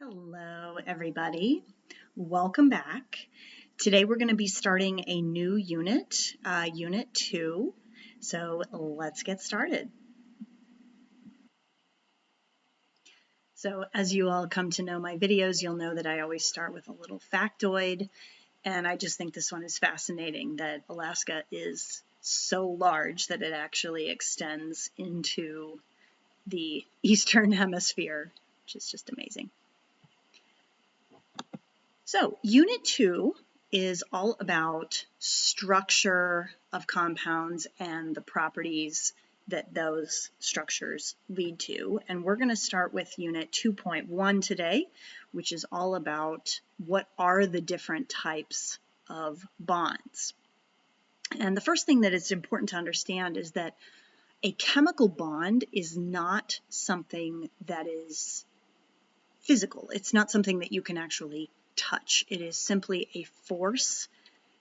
Hello, everybody. Welcome back. Today we're going to be starting a new unit, Unit 2. So let's get started. So as you all come to know my videos, you'll know that I always start with a little factoid. And I just think this one is fascinating that Alaska is so large that it actually extends into the Eastern Hemisphere, which is just amazing. So Unit 2 is all about structure of compounds and the properties that those structures lead to. And we're going to start with Unit 2.1 today, which is all about what are the different types of bonds. And the first thing that is important to understand is that a chemical bond is not something that is physical. It's not something that you can actually touch. It is simply a force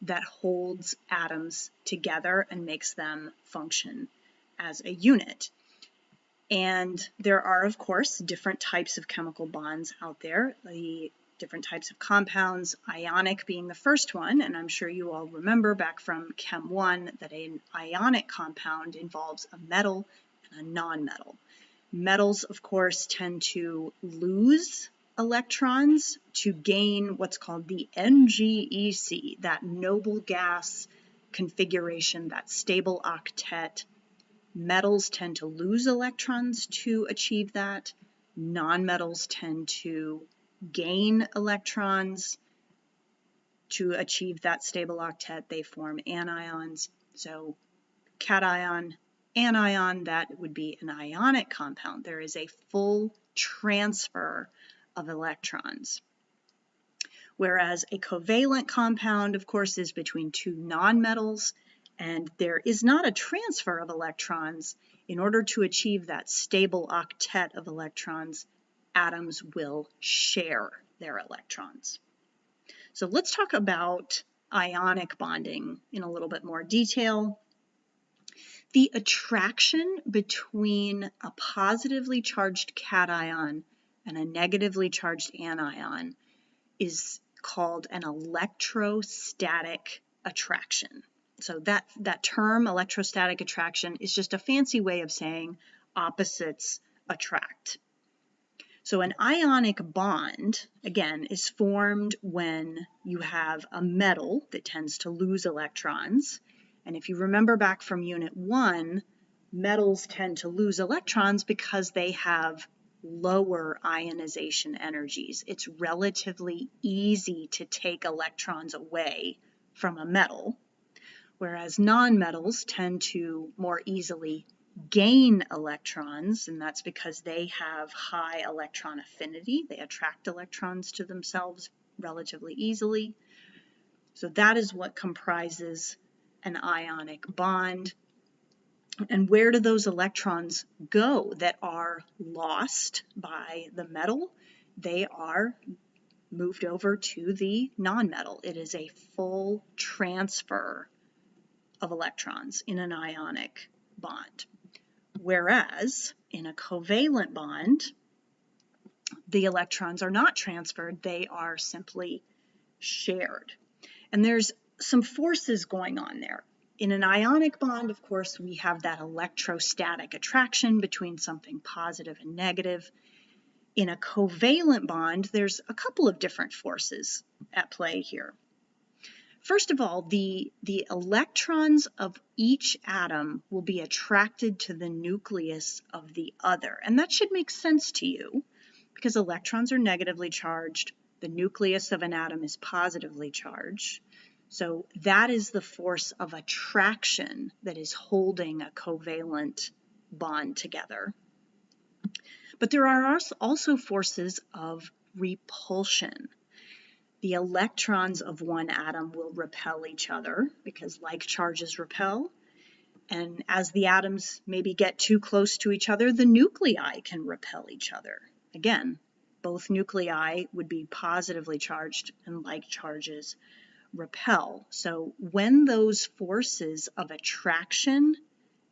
that holds atoms together and makes them function as a unit. And there are, of course, different types of chemical bonds out there, the different types of compounds, ionic being the first one, and I'm sure you all remember back from Chem 1 that an ionic compound involves a metal and a non-metal. Metals, of course, tend to lose electrons to gain what's called the NGEC, that noble gas configuration, that stable octet. Metals tend to lose electrons to achieve that. Nonmetals tend to gain electrons to achieve that stable octet. They form anions. So cation, anion, that would be an ionic compound. There is a full transfer of electrons. Whereas a covalent compound, of course, is between two nonmetals, and there is not a transfer of electrons. In order to achieve that stable octet of electrons, atoms will share their electrons. So let's talk about ionic bonding in a little bit more detail. The attraction between a positively charged cation and a negatively charged anion is called an electrostatic attraction. So that term, electrostatic attraction, is just a fancy way of saying opposites attract. So an ionic bond, again, is formed when you have a metal that tends to lose electrons. And if you remember back from Unit 1, metals tend to lose electrons because they have lower ionization energies. It's relatively easy to take electrons away from a metal, whereas nonmetals tend to more easily gain electrons, and that's because they have high electron affinity. They attract electrons to themselves relatively easily. So that is what comprises an ionic bond. And where do those electrons go that are lost by the metal? They are moved over to the nonmetal. It is a full transfer of electrons in an ionic bond. Whereas in a covalent bond, the electrons are not transferred, they are simply shared. And there's some forces going on there. In an ionic bond, of course, we have that electrostatic attraction between something positive and negative. In a covalent bond, there's a couple of different forces at play here. First of all, the electrons of each atom will be attracted to the nucleus of the other. And that should make sense to you because electrons are negatively charged. The nucleus of an atom is positively charged. So that is the force of attraction that is holding a covalent bond together. But there are also forces of repulsion. The electrons of one atom will repel each other because like charges repel. And as the atoms maybe get too close to each other, the nuclei can repel each other. Again, both nuclei would be positively charged and like charges repel. So when those forces of attraction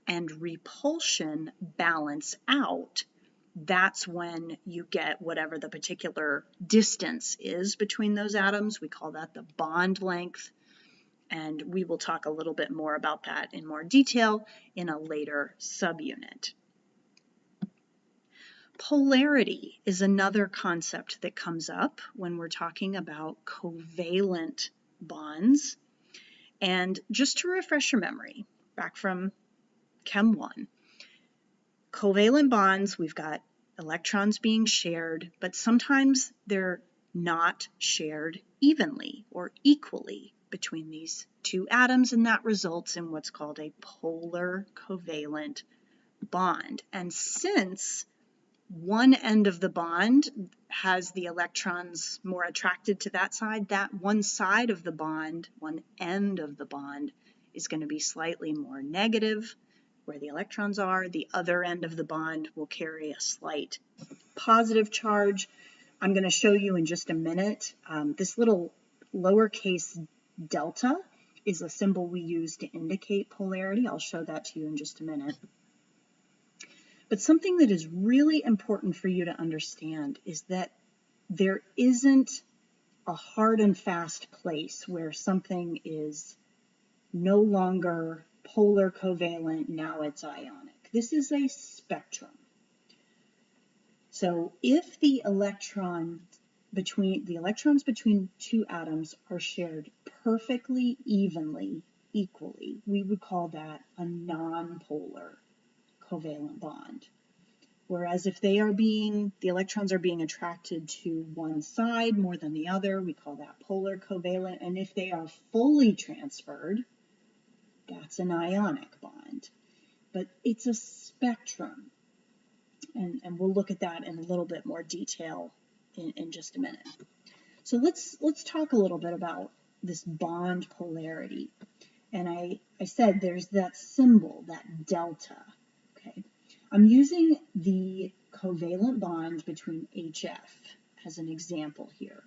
and repulsion balance out, that's when you get whatever the particular distance is between those atoms. We call that the bond length, and we will talk a little bit more about that in more detail in a later subunit. Polarity is another concept that comes up when we're talking about covalent bonds. And just to refresh your memory, back from Chem 1, covalent bonds, we've got electrons being shared, but sometimes they're not shared evenly or equally between these two atoms, and that results in what's called a polar covalent bond. And since one end of the bond has the electrons more attracted to that side, that one side of the bond, one end of the bond, is going to be slightly more negative where the electrons are. The other end of the bond will carry a slight positive charge. I'm going to show you in just a minute. This little lowercase delta is a symbol we use to indicate polarity. I'll show that to you in just a minute. But something that is really important for you to understand is that there isn't a hard and fast place where something is no longer polar covalent, now it's ionic. This is a spectrum. So if the electrons between two atoms are shared perfectly evenly, equally, we would call that a nonpolar covalent bond. Whereas if the electrons are being attracted to one side more than the other, we call that polar covalent. And if they are fully transferred, that's an ionic bond. But it's a spectrum. And we'll look at that in a little bit more detail in just a minute. So let's talk a little bit about this bond polarity. And I said there's that symbol, that delta. Okay. I'm using the covalent bond between HF as an example here.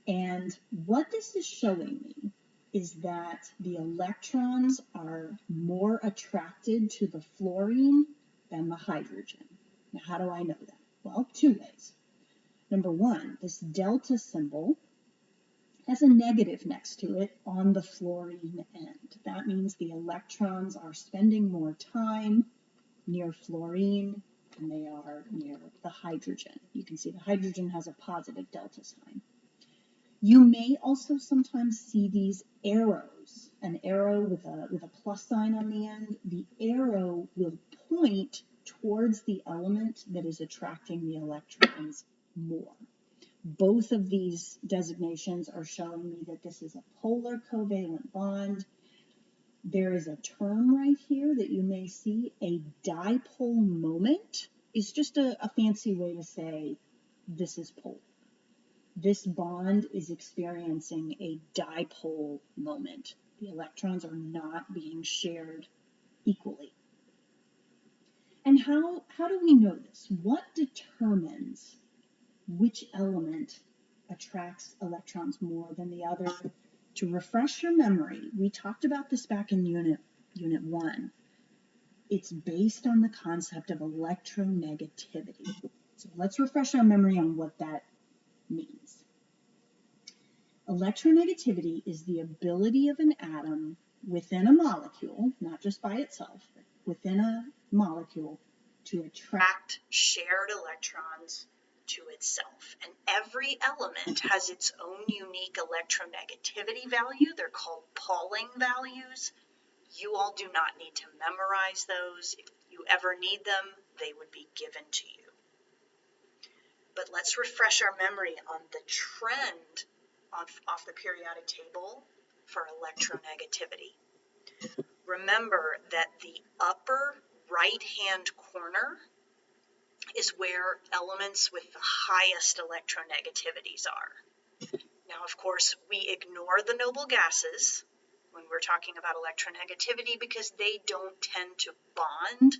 And what this is showing me is that the electrons are more attracted to the fluorine than the hydrogen. Now, how do I know that? Well, two ways. Number one, this delta symbol has a negative next to it on the fluorine end. That means the electrons are spending more time near fluorine than they are near the hydrogen. You can see the hydrogen has a positive delta sign. You may also sometimes see these arrows, an arrow with a plus sign on the end. The arrow will point towards the element that is attracting the electrons more. Both of these designations are showing me that this is a polar covalent bond. There is a term right here that you may see, a dipole moment. Is just a fancy way to say this is polar. This bond is experiencing a dipole moment. The electrons are not being shared equally. And how do we know this? What determines which element attracts electrons more than the other? To refresh your memory, we talked about this back in Unit 1. It's based on the concept of electronegativity. So let's refresh our memory on what that means. Electronegativity is the ability of an atom within a molecule, not just by itself, but within a molecule, to attract shared electrons to itself. And every element has its own unique electronegativity value. They're called Pauling values. You all do not need to memorize those. If you ever need them, they would be given to you. But let's refresh our memory on the trend off the periodic table for electronegativity. Remember that the upper right-hand corner is where elements with the highest electronegativities are. Now, of course, we ignore the noble gases when we're talking about electronegativity because they don't tend to bond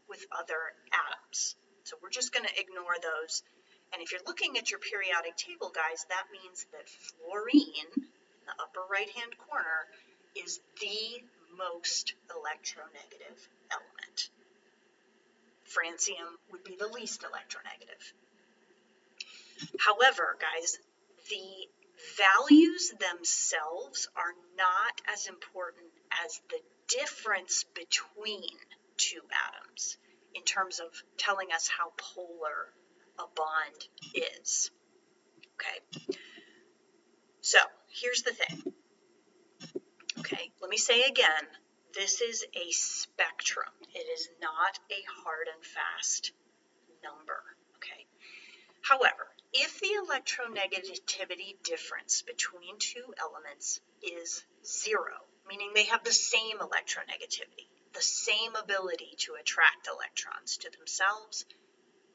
with other atoms. So we're just going to ignore those. And if you're looking at your periodic table, guys, that means that fluorine in the upper right-hand corner is the most electronegative element. francium would be the least electronegative. However, guys, the values themselves are not as important as the difference between two atoms in terms of telling us how polar a bond is. Okay, so here's the thing. Okay, let me say again, this is a spectrum. It is not a hard and fast number. Okay. However, if the electronegativity difference between two elements is 0, meaning they have the same electronegativity, the same ability to attract electrons to themselves,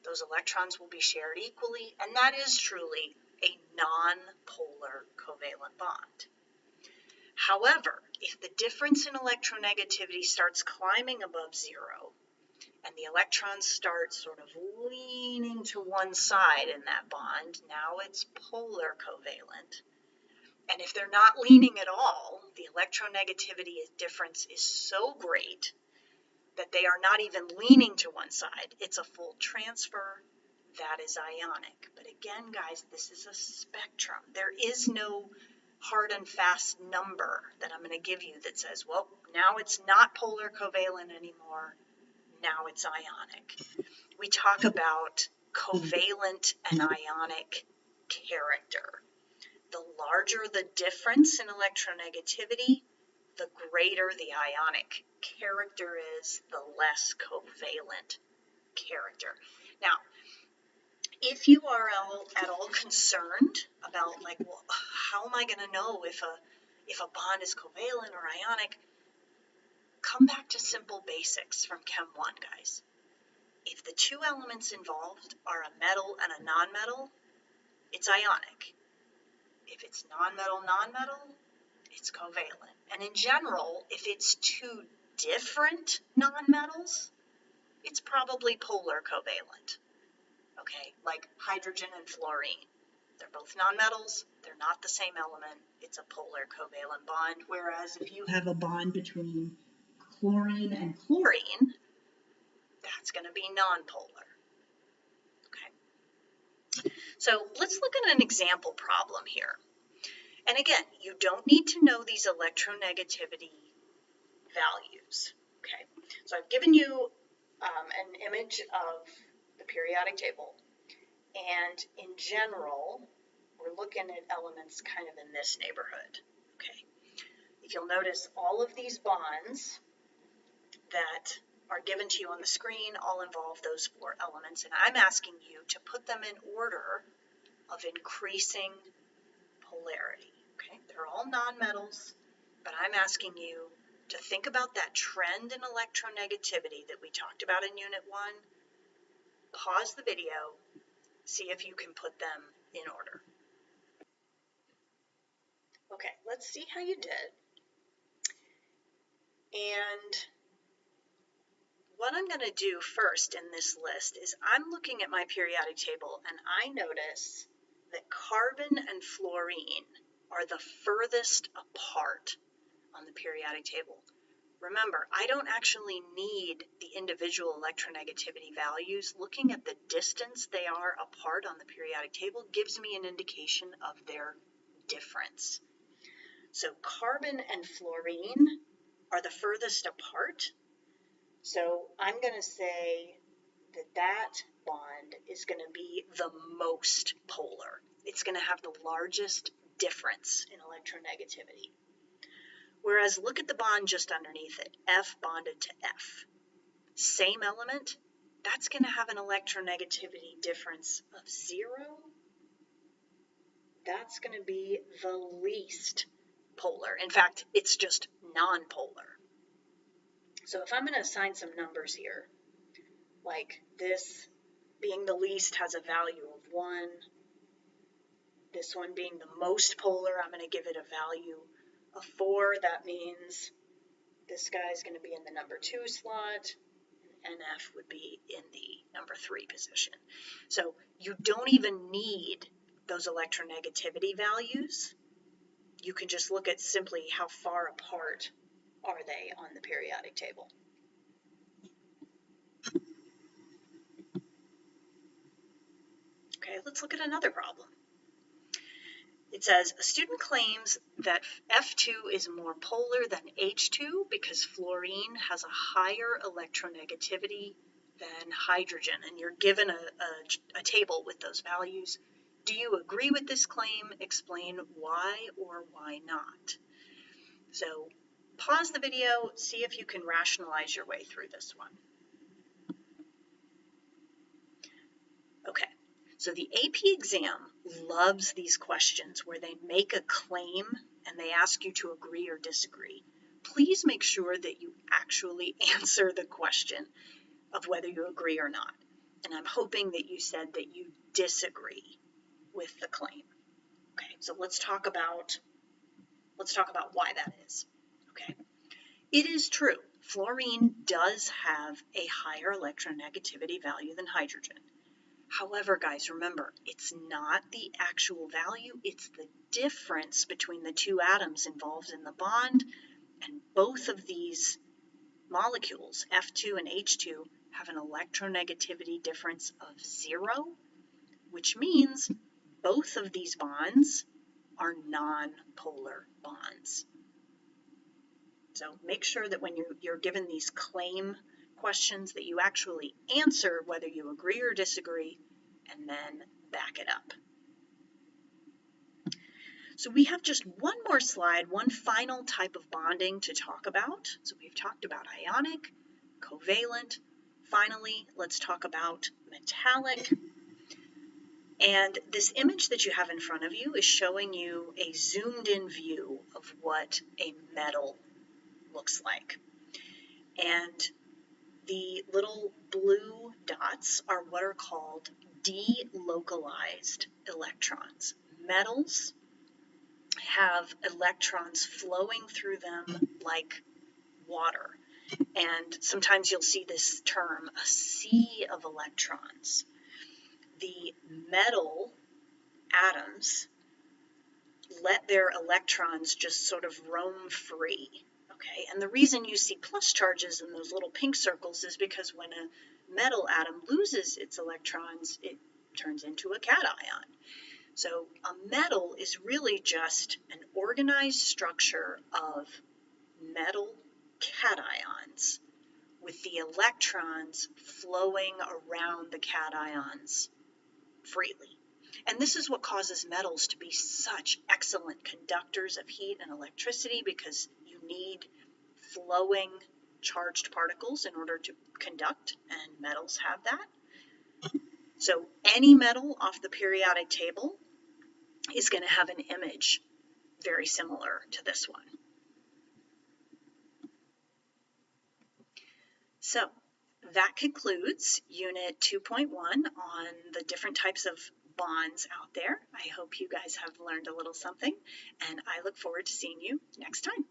those electrons will be shared equally, and that is truly a non-polar covalent bond. However, if the difference in electronegativity starts climbing above 0, and the electrons start sort of leaning to one side in that bond, now it's polar covalent. And if they're not leaning at all, the electronegativity difference is so great that they are not even leaning to one side. It's a full transfer. That is ionic. But again, guys, this is a spectrum. There is no hard and fast number that I'm going to give you that says, well, now it's not polar covalent anymore. Now it's ionic. We talk about covalent and ionic character. The larger the difference in electronegativity, the greater the ionic character is, the less covalent character. Now, if you are at all concerned about, like, well, how am I going to know if a bond is covalent or ionic, come back to simple basics from Chem 1, guys. If the two elements involved are a metal and a nonmetal, it's ionic. If it's nonmetal, it's covalent. And in general, if it's two different nonmetals, it's probably polar covalent. Okay, like hydrogen and fluorine. They're both nonmetals, they're not the same element, it's a polar covalent bond. Whereas if you have a bond between chlorine and chlorine, that's going to be nonpolar. Okay. So let's look at an example problem here. And again, you don't need to know these electronegativity values. Okay. So I've given you an image of the periodic table. And in general, we're looking at elements kind of in this neighborhood. Okay. If you'll notice, all of these bonds that are given to you on the screen all involve those 4 elements, and I'm asking you to put them in order of increasing polarity. Okay, they're all nonmetals, but I'm asking you to think about that trend in electronegativity that we talked about in Unit 1. Pause the video, see if you can put them in order. Okay, let's see how you did. And what I'm going to do first in this list is I'm looking at my periodic table and I notice that carbon and fluorine are the furthest apart on the periodic table. Remember, I don't actually need the individual electronegativity values. Looking at the distance they are apart on the periodic table gives me an indication of their difference. So carbon and fluorine are the furthest apart. So I'm going to say that that bond is going to be the most polar. It's going to have the largest difference in electronegativity. Whereas look at the bond just underneath it, F bonded to F. Same element, that's going to have an electronegativity difference of 0. That's going to be the least polar. In fact, it's just nonpolar. So if I'm going to assign some numbers here, like this being the least has a value of 1, this one being the most polar, I'm going to give it a value of 4. That means this guy is going to be in the number 2 slot, and NF would be in the number 3 position. So you don't even need those electronegativity values. You can just look at simply how far apart are they on the periodic table. Okay, let's look at another problem. It says a student claims that F2 is more polar than H2 because fluorine has a higher electronegativity than hydrogen, and you're given a table with those values. Do you agree with this claim? Explain why or why not. So pause the video, see if you can rationalize your way through this one. Okay, so the AP exam loves these questions where they make a claim and they ask you to agree or disagree. Please make sure that you actually answer the question of whether you agree or not. And I'm hoping that you said that you disagree with the claim. Okay, so let's talk about why that is. Okay, it is true. Fluorine does have a higher electronegativity value than hydrogen. However, guys, remember, it's not the actual value, it's the difference between the two atoms involved in the bond, and both of these molecules, F2 and H2, have an electronegativity difference of 0, which means both of these bonds are non-polar bonds. So make sure that when you're given these claim questions that you actually answer whether you agree or disagree, and then back it up. So we have just one more slide, one final type of bonding to talk about. So we've talked about ionic, covalent. Finally, let's talk about metallic. And this image that you have in front of you is showing you a zoomed in view of what a metal looks like. And the little blue dots are what are called delocalized electrons. Metals have electrons flowing through them like water. And sometimes you'll see this term, a sea of electrons. The metal atoms let their electrons just sort of roam free. Okay, and the reason you see plus charges in those little pink circles is because when a metal atom loses its electrons, it turns into a cation. So a metal is really just an organized structure of metal cations with the electrons flowing around the cations freely. And this is what causes metals to be such excellent conductors of heat and electricity, because you need flowing charged particles in order to conduct, and metals have that. So any metal off the periodic table is going to have an image very similar to this one. So that concludes Unit 2.1 on the different types of bonds out there. I hope you guys have learned a little something, and I look forward to seeing you next time.